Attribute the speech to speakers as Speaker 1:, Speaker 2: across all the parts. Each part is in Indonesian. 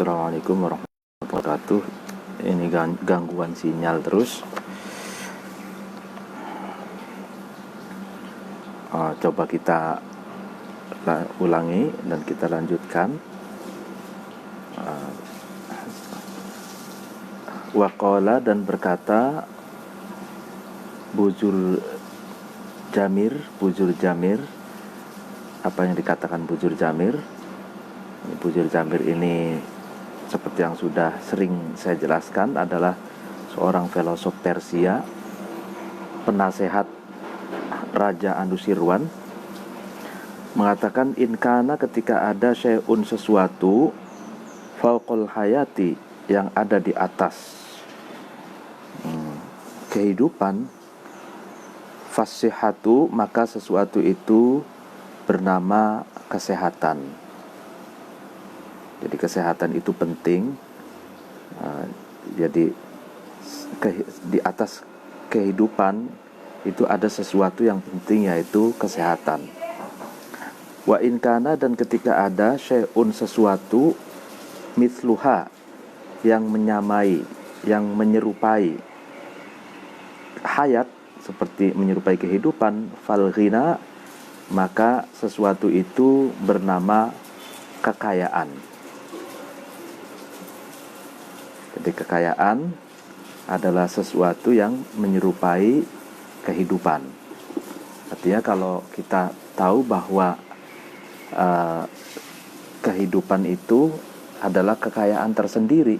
Speaker 1: Assalamualaikum warahmatullahi wabarakatuh. Ini gangguan sinyal terus. Coba kita ulangi dan kita lanjutkan. Waqala, dan berkata Bujur Jamir. Apa yang dikatakan Bujur Jamir? Bujur Jamir ini seperti yang sudah sering saya jelaskan adalah seorang filosof Persia, penasehat Raja Anusirwan, mengatakan inkana, ketika ada syai'un, sesuatu, fauqul hayati, yang ada di atas kehidupan, fasihatu, maka sesuatu itu bernama kesehatan. Jadi kesehatan itu penting. Jadi di atas kehidupan itu ada sesuatu yang penting, yaitu kesehatan. Wa inkana, dan ketika ada syai'un, sesuatu, mithluha, yang menyamai, yang menyerupai hayat, seperti menyerupai kehidupan, fal ghina, maka sesuatu itu bernama kekayaan. Jadi kekayaan adalah sesuatu yang menyerupai kehidupan. Artinya kalau kita tahu bahwa kehidupan itu adalah kekayaan tersendiri,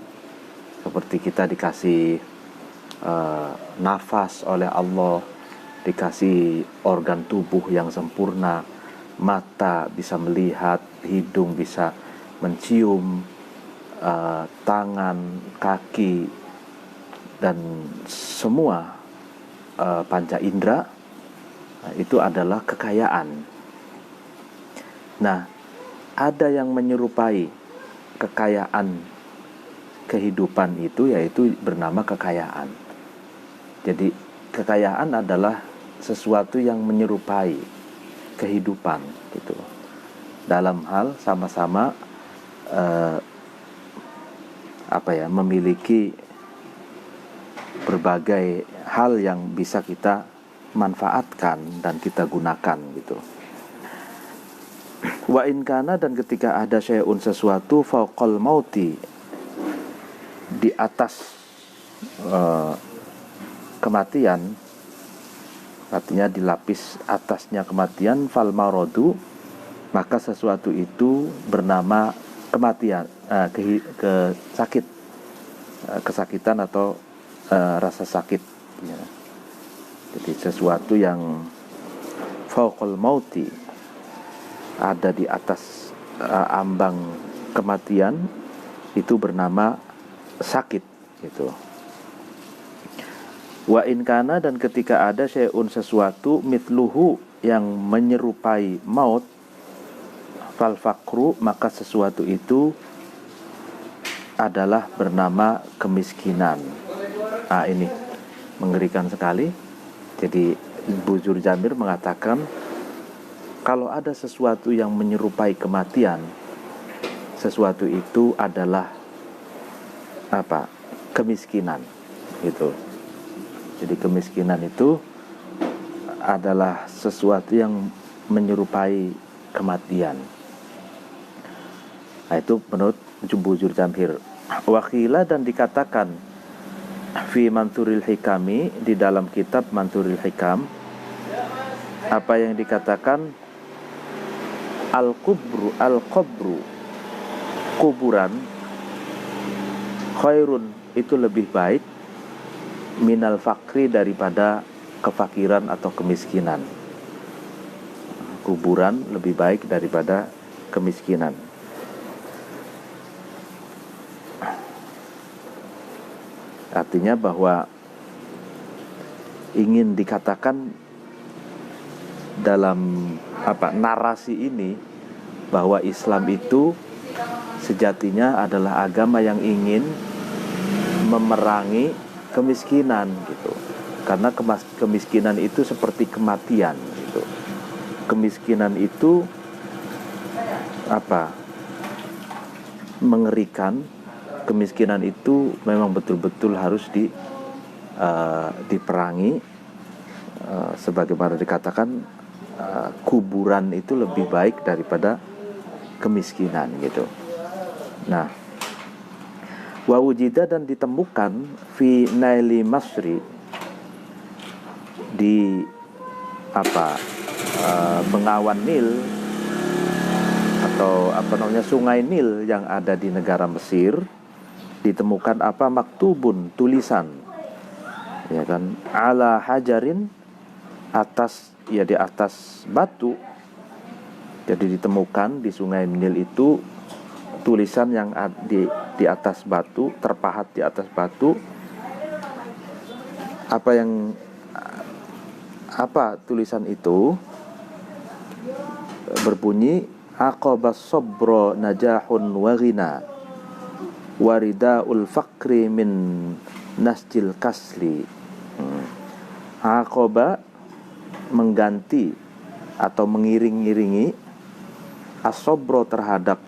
Speaker 1: seperti kita dikasih nafas oleh Allah, dikasih organ tubuh yang sempurna, mata bisa melihat, hidung bisa mencium, tangan, kaki, dan semua panca indera, itu adalah kekayaan. Nah, ada yang menyerupai kekayaan kehidupan itu, yaitu bernama kekayaan. Jadi kekayaan adalah sesuatu yang menyerupai kehidupan gitu, dalam hal sama-sama memiliki berbagai hal yang bisa kita manfaatkan dan kita gunakan gitu. Wa inkana, dan ketika ada syai'un, sesuatu, fauqal mauti, di atas kematian, artinya dilapis atasnya kematian, fal maradu, maka sesuatu itu bernama kematian, kesakitan atau rasa sakit ya. Jadi sesuatu yang fauqal mauti, ada di atas ambang kematian, itu bernama sakit gitu. Wa inkana, dan ketika ada syai'un, sesuatu, mitluhu, yang menyerupai maut, fal fakru, maka sesuatu itu adalah bernama kemiskinan. Ini mengerikan sekali. Jadi Bujur Jamir mengatakan kalau ada sesuatu yang menyerupai kematian, sesuatu itu adalah kemiskinan gitu. Jadi kemiskinan itu adalah sesuatu yang menyerupai kematian. Nah, itu menurut Bujur Jamir. Wakhila, dan dikatakan fi Manthuril Hikami, di dalam kitab Manthuril Hikam, apa yang dikatakan, al-qabru, kuburan, khairun, itu lebih baik, minal fakri, daripada kefakiran atau kemiskinan. Kuburan lebih baik daripada kemiskinan. Artinya bahwa ingin dikatakan dalam narasi ini bahwa Islam itu sejatinya adalah agama yang ingin memerangi kemiskinan gitu. Karena kemiskinan itu seperti kematian gitu. Kemiskinan itu mengerikan. Kemiskinan itu memang betul-betul harus diperangi. Sebagaimana dikatakan, kuburan itu lebih baik daripada kemiskinan gitu. Nah, wa wujida, dan ditemukan fi naili masri, di bengawan Nil atau sungai Nil yang ada di negara Mesir, ditemukan maktubun, tulisan, ya kan, ala hajarin, di atas batu. Jadi ditemukan di sungai Nil itu tulisan yang di atas batu, terpahat di atas batu. Apa tulisan itu? Berbunyi, aqabas sabra najahun wa ghina, waridaul fakri min nasjil kasli. Aqaba, mengganti atau mengiring-iringi, as-sabra, terhadap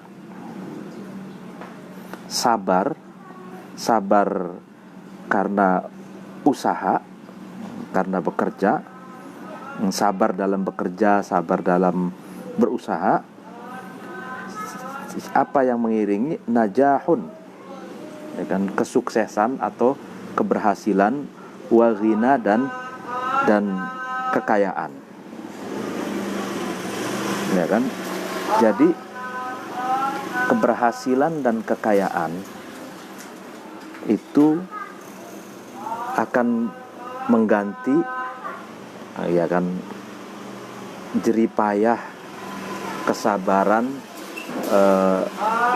Speaker 1: sabar karena usaha, karena bekerja, sabar dalam bekerja, sabar dalam berusaha. Apa yang mengiringi? Najahun, ya kan, kesuksesan atau keberhasilan, wa ghina, dan kekayaan, ya kan. Jadi keberhasilan dan kekayaan itu akan mengganti, ya kan, jeripayah, kesabaran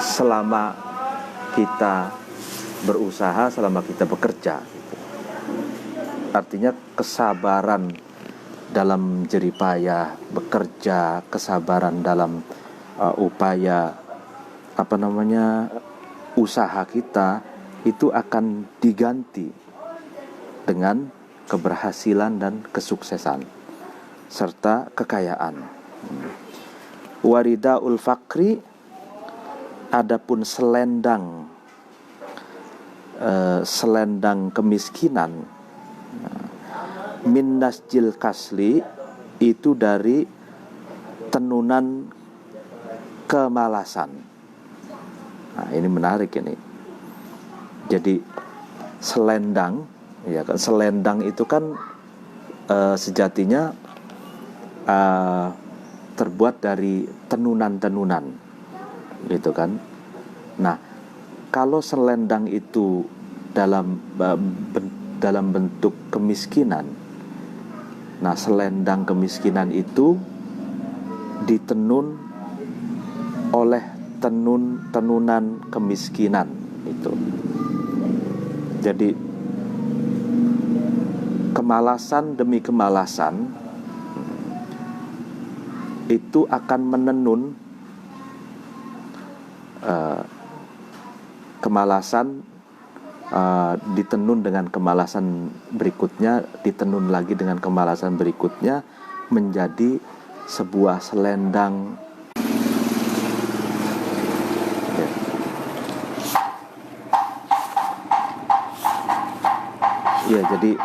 Speaker 1: selama kita berusaha, selama kita bekerja. Artinya kesabaran dalam jeripayah bekerja, kesabaran dalam upaya usaha kita itu akan diganti dengan keberhasilan dan kesuksesan serta kekayaan. Waridaul fakri, adapun selendang kemiskinan, min nasjil kasli, itu dari tenunan kemalasan. Nah, ini menarik ini. Jadi selendang, ya kan, selendang itu kan sejatinya terbuat dari tenunan-tenunan, gitu kan. Nah, kalau selendang itu dalam bentuk kemiskinan, nah selendang kemiskinan itu ditenun oleh tenunan kemiskinan itu. Jadi kemalasan demi kemalasan itu akan menenun kemalasan, ditenun dengan kemalasan berikutnya, ditenun lagi dengan kemalasan berikutnya, menjadi sebuah selendang. Ya, jadi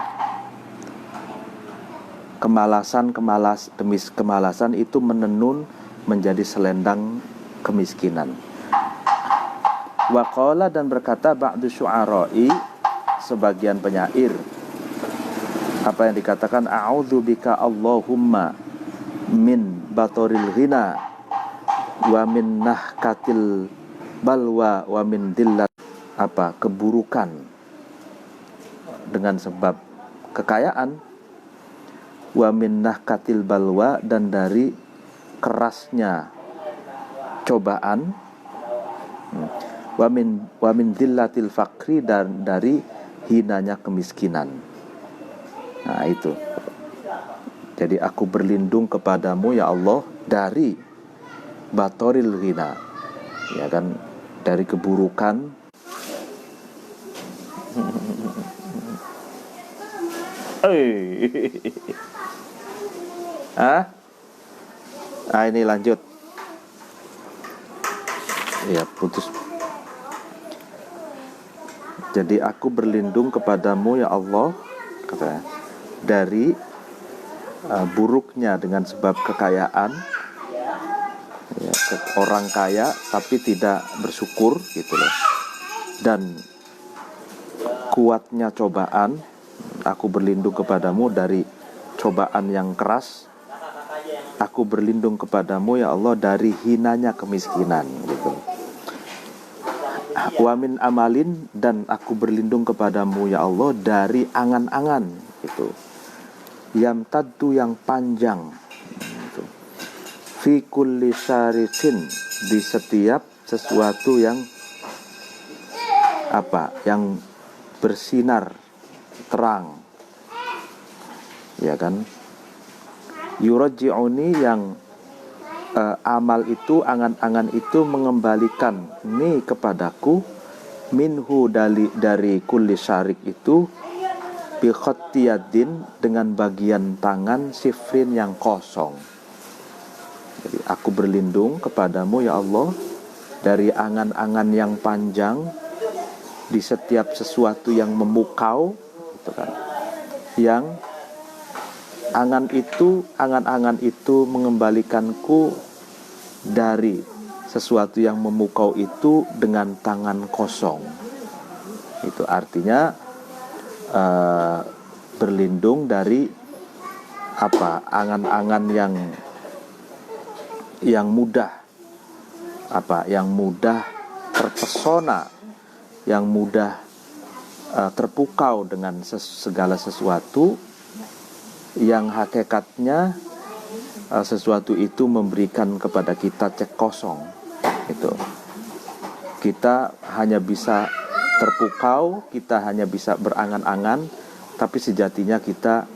Speaker 1: kemalasan demi kemalasan itu menenun menjadi selendang kemiskinan. Waqala, dan berkata ba'du syu'ara'i, sebagian penyair, apa yang dikatakan, a'udzubika Allahumma min batoril ghina wa min nahkatil balwa wa min dillat, keburukan dengan sebab kekayaan, wa min nahkatil balwa, dan dari kerasnya cobaan, wa min dillatil fakri, dan dari hinanya kemiskinan. Nah, itu. Jadi aku berlindung kepadamu ya Allah dari batoril ghina, ya kan, dari keburukan ini lanjut. Ya, putus. Jadi aku berlindung kepadamu ya Allah, katanya, dari buruknya dengan sebab kekayaan, ya, orang kaya tapi tidak bersyukur gitu loh, dan kuatnya cobaan. Aku berlindung kepadamu dari cobaan yang keras. Aku berlindung kepadamu ya Allah dari hinanya kemiskinan gitu. Wa min amalin, dan aku berlindung kepadamu ya Allah dari angan-angan gitu. Yamtaddu, yang panjang gitu. Fi kulli syariqin, di setiap sesuatu yang yang bersinar terang, ya kan. Yurajji'uni, yang amal itu, angan-angan itu mengembalikan ni kepadaku, minhu dari kulli syarik itu, bi khattiyadin, dengan bagian tangan sifrin yang kosong. Jadi aku berlindung kepadamu ya Allah dari angan-angan yang panjang di setiap sesuatu yang memukau, gitu kan. Yang angan-angan itu mengembalikanku dari sesuatu yang memukau itu dengan tangan kosong. Itu artinya berlindung dari angan-angan yang mudah terpesona, yang mudah terpukau dengan segala sesuatu yang hakikatnya sesuatu itu memberikan kepada kita cek kosong. Itu kita hanya bisa terpukau, kita hanya bisa berangan-angan, tapi sejatinya kita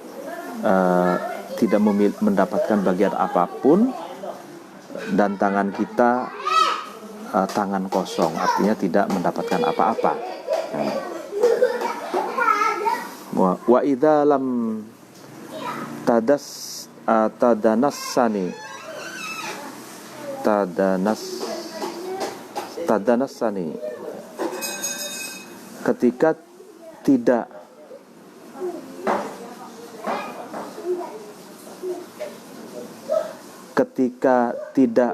Speaker 1: tidak mendapatkan bagian apapun, dan tangan kita tangan kosong, artinya tidak mendapatkan apa-apa. Wa idza lam tadanassani, ketika tidak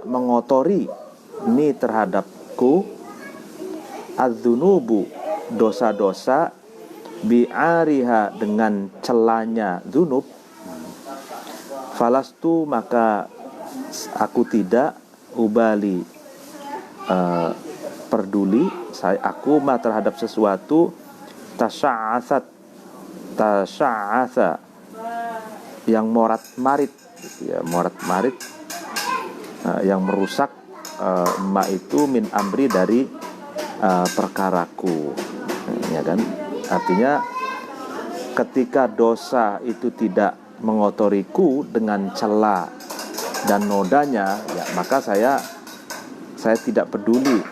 Speaker 1: mengotori ni terhadapku, adzunubu, dosa-dosa, bi'ariha, dengan celanya dzunub, falastu, maka aku tidak ubali peduli aku terhadap sesuatu tasya'asa, yang morat-marit gitu ya, morat-marit yang merusak ma itu min amri, dari perkaraku, ya kan. Artinya ketika dosa itu tidak mengotoriku dengan cela dan nodanya, ya maka saya tidak peduli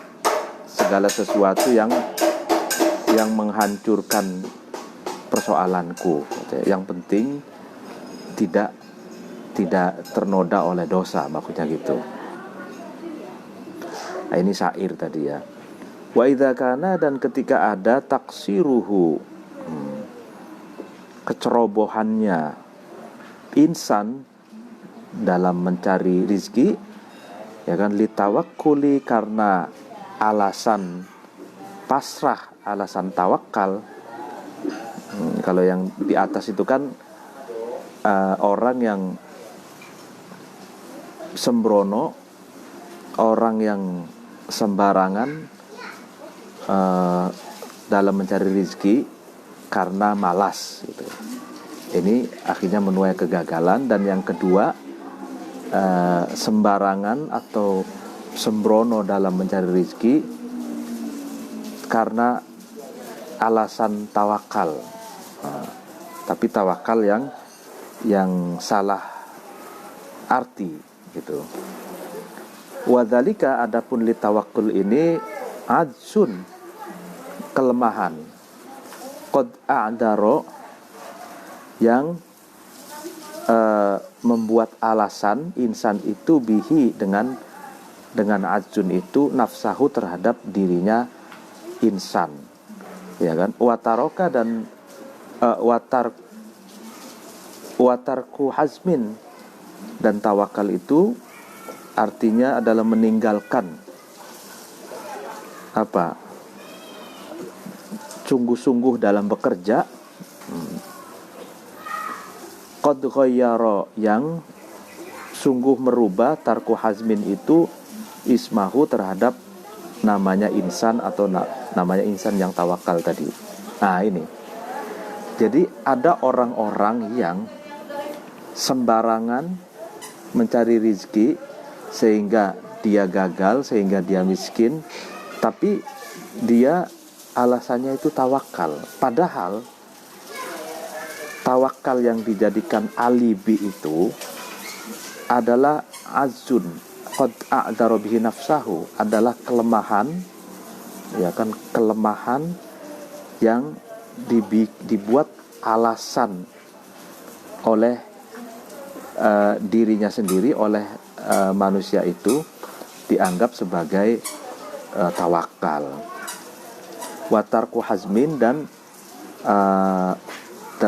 Speaker 1: segala sesuatu yang menghancurkan persoalanku. Yang penting tidak ternoda oleh dosa, maksudnya gitu. Nah, ini syair tadi ya. Wa idza kana, dan ketika ada taksiruhu, kecerobohannya insan dalam mencari rizki, ya kan, litawakkuli, karena alasan pasrah, alasan tawakal. Kalau yang di atas itu kan orang yang sembrono, orang yang sembarangan dalam mencari rizki karena malas gitu. Ini akhirnya menuai kegagalan. Dan yang kedua, sembarangan atau sembrono dalam mencari rizki karena alasan tawakal, tapi tawakal yang salah arti gitu. Wadzalika, adapun li tawakkul ini adzun, kelemahan, qad a'daro, yang membuat alasan insan itu bihi, dengan adzun itu, nafsahu, terhadap dirinya insan, ya kan? Wataroka dan watarku hazmin, dan tawakal itu artinya adalah meninggalkan apa? Sungguh-sungguh dalam bekerja. Qad ghayyara, yang sungguh merubah, tarku hazmin itu ismahu terhadap namanya insan atau namanya insan yang tawakal tadi. Nah ini, jadi ada orang-orang yang sembarangan mencari rizki sehingga dia gagal, sehingga dia miskin, tapi dia alasannya itu tawakal. Padahal tawakal yang dijadikan alibi itu adalah azun qad a'dara bihi nafsahu, adalah kelemahan, ya kan, kelemahan yang dibuat alasan oleh dirinya sendiri, oleh manusia itu dianggap sebagai tawakal. Watarku hazmin, dan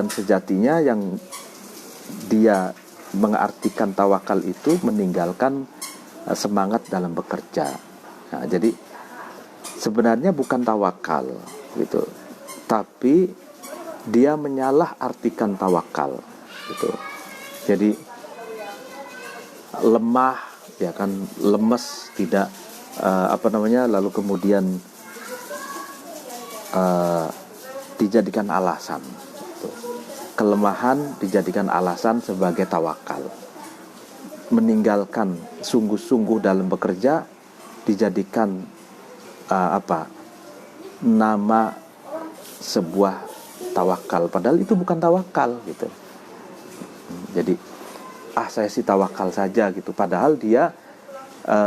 Speaker 1: sejatinya yang dia mengartikan tawakal itu meninggalkan semangat dalam bekerja. Nah, jadi sebenarnya bukan tawakal gitu, tapi dia menyalah artikan tawakal gitu. Jadi lemah, ya kan, lemes, tidak lalu kemudian dijadikan alasan gitu. Kelemahan dijadikan alasan sebagai tawakal. Meninggalkan sungguh-sungguh dalam bekerja dijadikan nama sebuah tawakal, padahal itu bukan tawakal gitu. Jadi saya sih tawakal saja gitu, padahal dia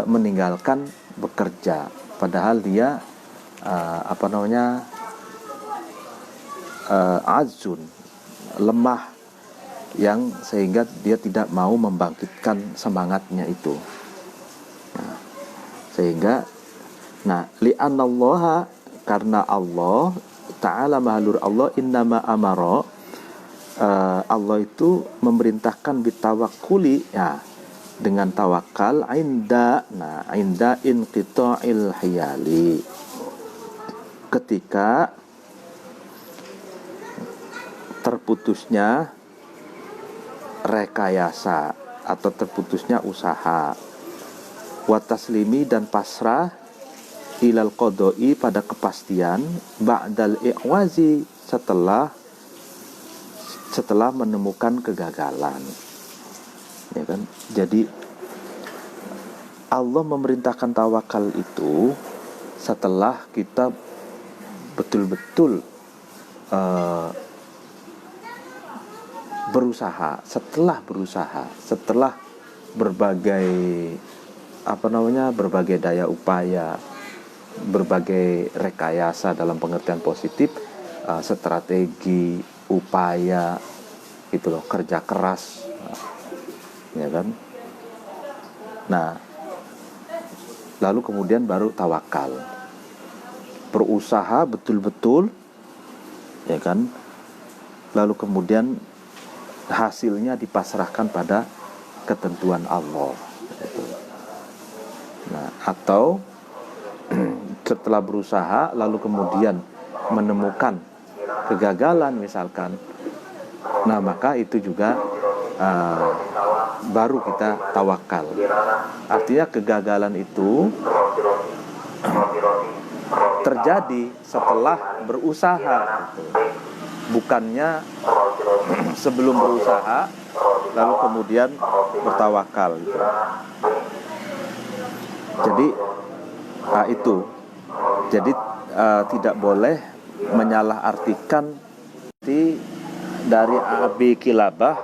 Speaker 1: meninggalkan bekerja, padahal dia azun, lemah, yang sehingga dia tidak mau membangkitkan semangatnya itu. Li'annallaha, karena Allah Ta'ala mahalur Allah, innama amara, Allah itu memerintahkan bitawakuli, ya, dengan tawakal, inda inqita'il hiyali, ketika terputusnya rekayasa atau terputusnya usaha, wataslimi, dan pasrah, ilal qodoi, pada kepastian, ba'dal i'wazi, setelah menemukan kegagalan, ya kan. Jadi Allah memerintahkan tawakal itu setelah kita betul-betul berusaha, setelah berbagai daya upaya, berbagai rekayasa dalam pengertian positif, strategi, upaya, gitu loh, kerja keras, ya kan. Nah, lalu kemudian baru tawakal, berusaha betul-betul, ya kan. Lalu kemudian hasilnya dipasrahkan pada ketentuan Allah gitu. Nah, atau setelah berusaha lalu kemudian menemukan kegagalan misalkan, nah maka itu juga baru kita tawakal. Artinya kegagalan itu terjadi setelah berusaha gitu. Bukannya sebelum berusaha lalu kemudian bertawakal gitu. Jadi itu, jadi tidak boleh menyalahartikan. Dari Abi Kilabah,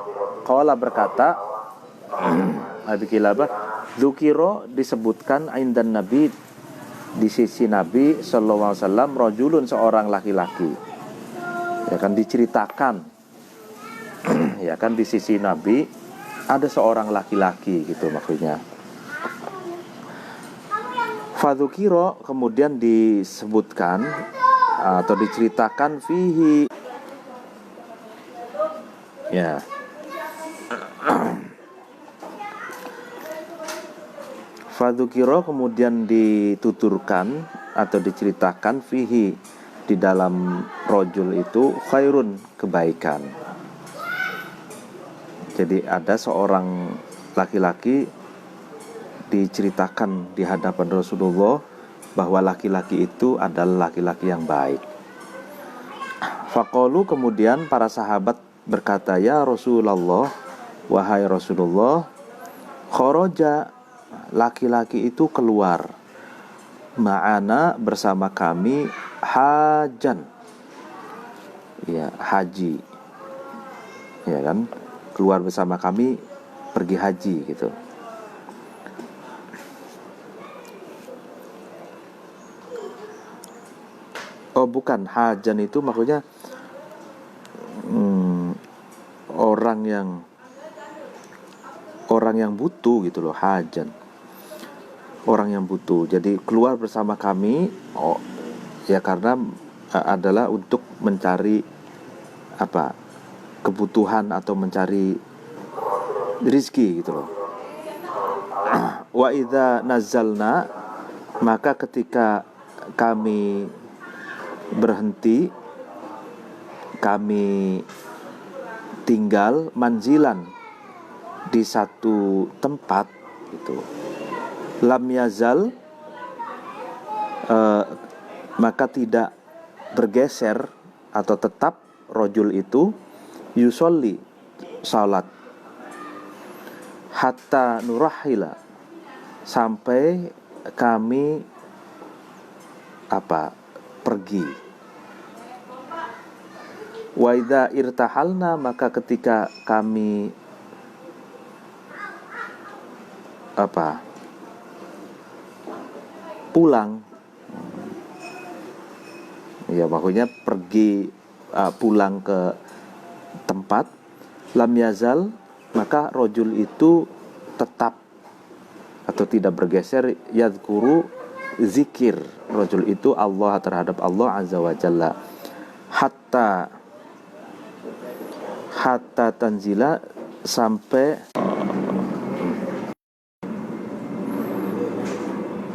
Speaker 1: qala, berkata Abi Kilabah, dzukira, disebutkan, indan Nabi, di sisi Nabi sallallahu alaihi wasallam, rajulun, seorang laki-laki, ya kan, diceritakan ya kan, di sisi Nabi ada seorang laki-laki gitu maksudnya. Fadzukira, kemudian disebutkan atau diceritakan fihi. Ya. Fadzukiro kemudian dituturkan atau diceritakan fihi di dalam rojul itu khairun kebaikan. Jadi ada seorang laki-laki diceritakan di hadapan Rasulullah bahwa laki-laki itu adalah laki-laki yang baik. Faqalu kemudian para sahabat berkata, ya Rasulullah, wahai Rasulullah, kharaja laki-laki itu keluar ma'ana bersama kami hajan, ya haji, ya kan, keluar bersama kami pergi haji gitu. Oh bukan, hajan itu maksudnya orang yang butuh gitu loh, hajan, orang yang butuh. Jadi keluar bersama kami, ya karena adalah untuk mencari apa, kebutuhan atau mencari rizki gitu loh. Wa idza nazalna, maka ketika kami berhenti, kami tinggal manzilan di satu tempat itu, lam yazal, maka tidak bergeser atau tetap rojul itu yusolli salat, hatta nurahila, sampai kami pergi. Wa idza irtahalna, maka ketika kami pulang, ya maksudnya pergi, pulang ke tempat, lam yazal, maka rojul itu tetap atau tidak bergeser, yadhkuru, zikir rojul itu Allah terhadap Allah azza wa jalla, hatta tanzila, sampai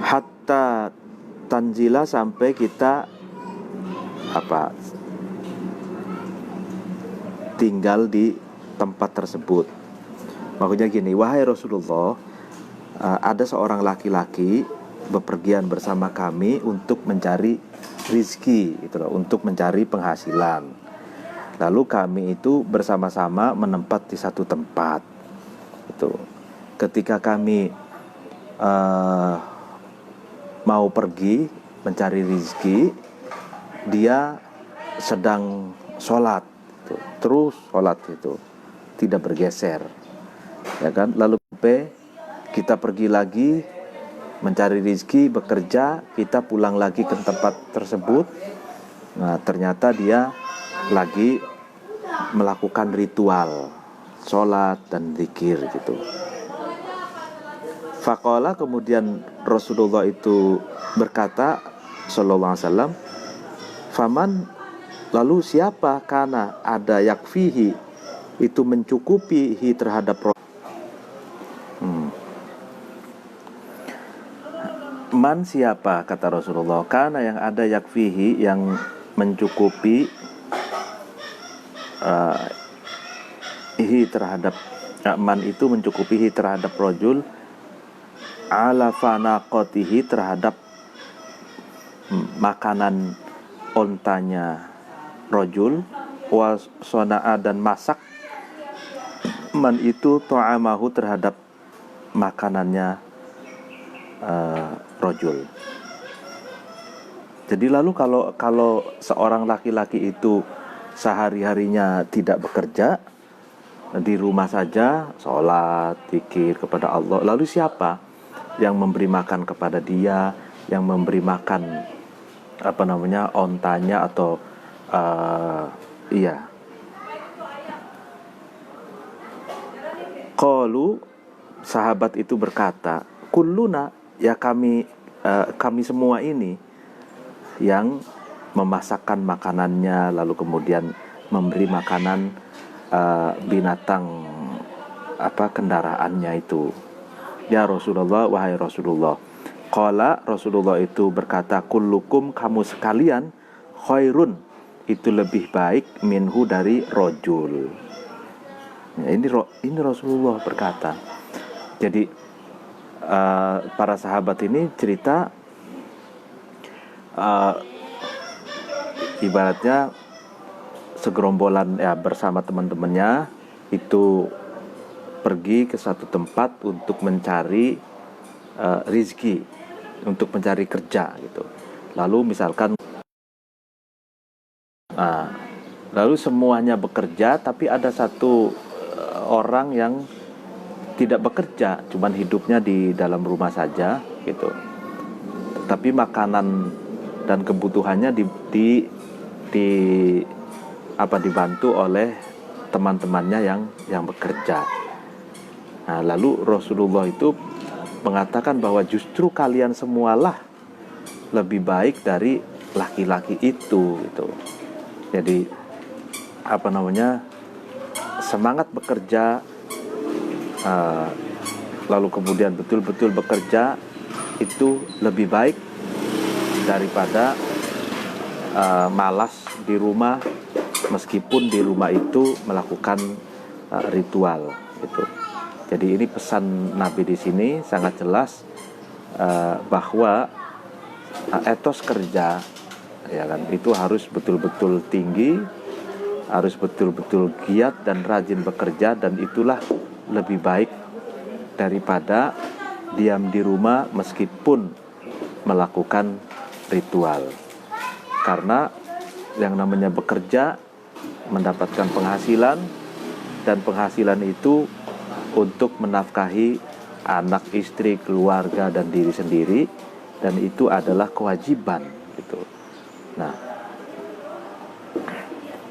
Speaker 1: hatta tanzila, sampai kita tinggal di tempat tersebut. Maksudnya gini, wahai Rasulullah, ada seorang laki-laki bepergian bersama kami untuk mencari rizki gitu loh, untuk mencari penghasilan. Lalu kami itu bersama-sama menempat di satu tempat. Itu ketika kami mau pergi mencari rizki, dia sedang sholat, terus sholat itu tidak bergeser, ya kan. Lalu kita pergi lagi mencari rizki, bekerja, kita pulang lagi ke tempat tersebut. Nah ternyata dia lagi melakukan ritual sholat dan zikir gitu. Faqala, kemudian Rasulullah itu berkata sallallahu alaihi wasallam, faman, lalu siapa, kana ada yakfihi, itu mencukupi terhadap man, siapa, kata Rasulullah, kana yang ada yakfihi, yang mencukupi terhadap man, itu mencukupihi terhadap rojul, ala fanaqatihi, terhadap makanan ontanya rojul, wa sona'a, dan masak man itu ta'amahu, terhadap makanannya rojul. Jadi lalu kalau seorang laki-laki itu sehari-harinya tidak bekerja, di rumah saja sholat, zikir kepada Allah, lalu siapa yang memberi makan kepada dia, yang memberi makan ontanya atau qalu, sahabat itu berkata, kulluna, ya kami semua ini yang memasakkan makanannya, lalu kemudian memberi makanan binatang kendaraannya itu. Ya Rasulullah, wahai Rasulullah. Qala, Rasulullah itu berkata, kullukum, kamu sekalian, khairun, itu lebih baik, minhu, dari rojul. Ya, ini Rasulullah berkata. Jadi para sahabat ini cerita ibaratnya segerombolan ya bersama teman-temannya itu pergi ke satu tempat untuk mencari rizki, untuk mencari kerja gitu. Lalu misalkan lalu semuanya bekerja, tapi ada satu orang yang tidak bekerja, cuman hidupnya di dalam rumah saja gitu. Tapi makanan dan kebutuhannya dibantu oleh teman-temannya yang bekerja. Nah, lalu Rasulullah itu mengatakan bahwa justru kalian semualah lebih baik dari laki-laki itu gitu. Jadi semangat bekerja, lalu kemudian betul-betul bekerja itu lebih baik daripada malas di rumah, meskipun di rumah itu melakukan ritual gitu. Jadi ini pesan Nabi di sini sangat jelas bahwa etos kerja ya kan itu harus betul-betul tinggi, harus betul-betul giat dan rajin bekerja, dan itulah lebih baik daripada diam di rumah meskipun melakukan ritual. Karena yang namanya bekerja mendapatkan penghasilan, dan penghasilan itu untuk menafkahi anak, istri, keluarga, dan diri sendiri, dan itu adalah kewajiban gitu. Nah,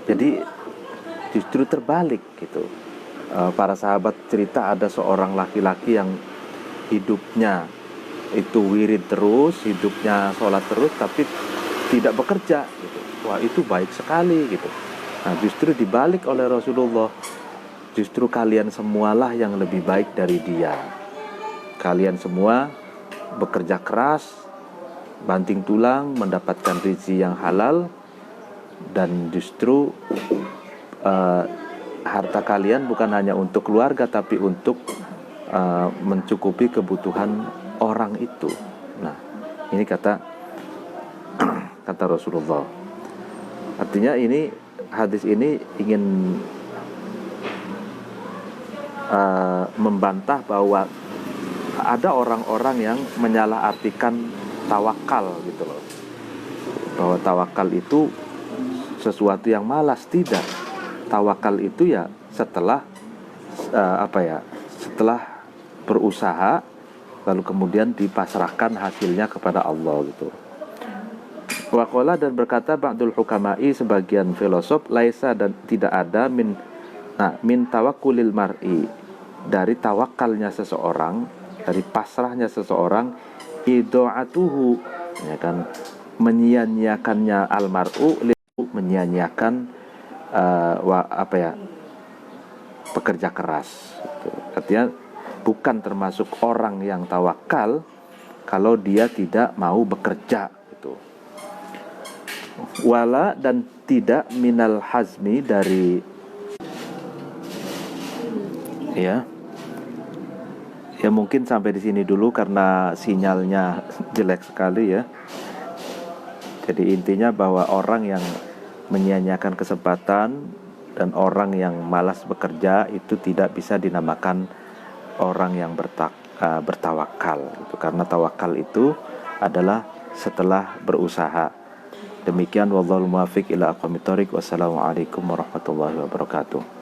Speaker 1: jadi justru terbalik gitu. Para sahabat cerita ada seorang laki-laki yang hidupnya itu wirid terus, hidupnya sholat terus, tapi tidak bekerja gitu. Wah, itu baik sekali gitu. Nah, justru dibalik oleh Rasulullah, justru kalian semualah yang lebih baik dari dia. Kalian semua bekerja keras, banting tulang, mendapatkan rezeki yang halal, dan justru harta kalian bukan hanya untuk keluarga, tapi untuk mencukupi kebutuhan orang itu. Nah, ini kata Rasulullah. Artinya ini hadis ini ingin membantah bahwa ada orang-orang yang menyalahartikan tawakal gitu loh. Bahwa tawakal itu sesuatu yang malas. Tidak. Tawakal itu ya setelah setelah berusaha, lalu kemudian dipasrahkan hasilnya kepada Allah gitu. Waqala, dan berkata ba'dul hukama'i, sebagian filosof, laisa, dan tidak ada min tawakkulil mar'i, dari tawakalnya seseorang, dari pasrahnya seseorang, ido'atuhu, ya kan, menyia-nyiakannya almar'u, menyia-nyiakan pekerja keras gitu. Artinya bukan termasuk orang yang tawakal kalau dia tidak mau bekerja gitu. Wala, dan tidak minal hazmi, dari ya mungkin sampai di sini dulu karena sinyalnya jelek sekali ya. Jadi intinya bahwa orang yang menyia-nyiakan kesempatan dan orang yang malas bekerja itu tidak bisa dinamakan orang yang bertawakal gitu. Karena tawakal itu adalah setelah berusaha. Demikian, wallahul muwaffiq ila aqwamit thoriq. Wassalamualaikum warahmatullahi wabarakatuh.